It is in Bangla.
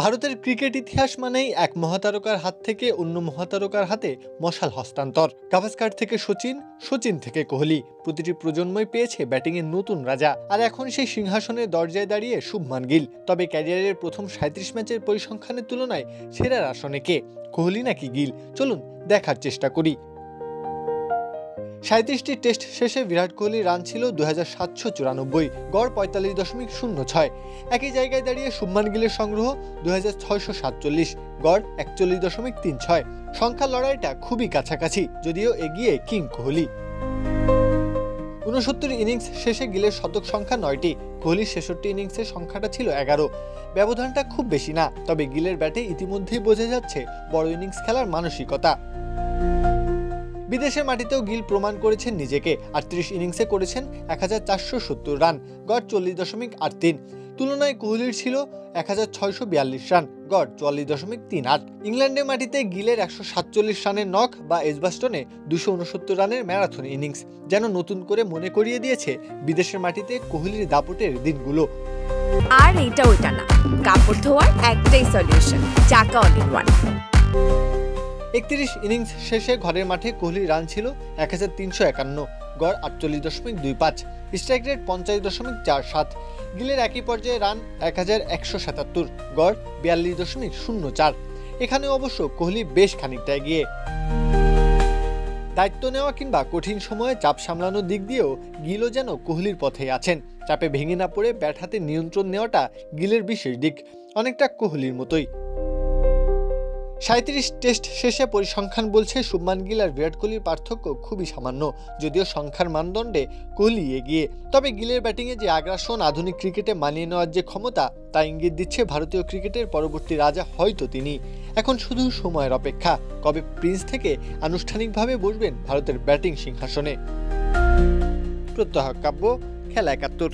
ভারতের ক্রিকেট ইতিহাস মানেই এক মহাতারকার হাত থেকে অন্য মহাতারকার হাতে মশাল হস্তান্তর। গাভাস্কার থেকে সচিন, সচিন থেকে কোহলি, প্রতিটি প্রজন্মই পেয়েছে ব্যাটিংয়ের নতুন রাজা। আর এখন সেই সিংহাসনের দরজায় দাঁড়িয়ে শুভমান গিল। তবে ক্যারিয়ারের প্রথম ৩৭ ম্যাচের পরিসংখ্যানের তুলনায় সেরার আসনে কে, কোহলি নাকি গিল? চলুন দেখার চেষ্টা করি। ৩৭টি টেস্ট শেষে বিরাট কোহলির রান ছিল ২৭৯৪, গড় ৪৫.০৬। একই জায়গায় দাঁড়িয়ে শুভমান গিলের সংগ্রহ ২৬৪৭, গড় ৪১.৩৬। সংখ্যার লড়াইটা খুবই কাছাকাছি, যদিও এগিয়ে কিং কোহলি। ৬৯ ইনিংস শেষে গিলের শতক সংখ্যা ৯টি, কোহলির ৬৬ ইনিংসের সংখ্যাটা ছিল ১১। ব্যবধানটা খুব বেশি না, তবে গিলের ব্যাটে ইতিমধ্যেই বোঝা যাচ্ছে বড় ইনিংস খেলার মানসিকতা। বিদেশের মাটিতেও গিল প্রমাণ করেছেন নিজেকে। ৩৮ ইনিংসে করেছেন ১৪৭০ রান, গড় ৪০.৮৩। তুলনায় কোহলির ছিল ১৬৪২ রান, গড় ৪৪.৩৮। ইংল্যান্ডের মাটিতে গিলের ১৪৭ রানের নক বা এজবাস্টনে ২৬৯ রানের ম্যারাথন ইনিংস যেন নতুন করে মনে করিয়ে দিয়েছে বিদেশের মাটিতে কোহলির দাপটের দিনগুলো। আর এটা ওইটা না, কাপড় ধোয়ার একটাই সলিউশন, চাকা অল ইন ওয়ান। ৩১ ইনিংস শেষে ঘরের মাঠে কোহলির রান ছিল ১৩৫১, গড় ৪৮.২৫, স্ট্রাইক রেট ৫০.৪৭। গিলের একই পর্যায়ে রান ১১৭৭, গড় ৪২.০৪। এখানে অবশ্য কোহলি বেশ খানিকটা এগিয়ে। দায়িত্ব নেওয়া কিংবা কঠিন সময়ে চাপ সামলানোর দিক দিয়েও গিলও যেন কোহলির পথেই আছেন। চাপে ভেঙে না পড়ে ব্যাট হাতে নিয়ন্ত্রণ নেওয়াটা গিলের বিশেষ দিক, অনেকটা কোহলির মতোই। ৩৭ টেস্ট শেষে পরিসংখ্যান বলছে শুভমান গিল আর বিরাট কোহলির পার্থক্য খুবই সামান্য, যদিও সংখ্যার মানদণ্ডে কোহলি এগিয়ে। তবে গিলের ব্যাটিংয়ে যে আগ্রাসন, আধুনিক ক্রিকেটে মানিয়ে নেওয়ার যে ক্ষমতা, তা ইঙ্গিত দিচ্ছে ভারতীয় ক্রিকেটের পরবর্তী রাজা হয়তো তিনি। এখন শুধু সময়ের অপেক্ষা, কবে প্রিন্স থেকে আনুষ্ঠানিকভাবে বসবেন ভারতের ব্যাটিং সিংহাসনে। প্রত্যহ কাব্য, খেলা ৭১।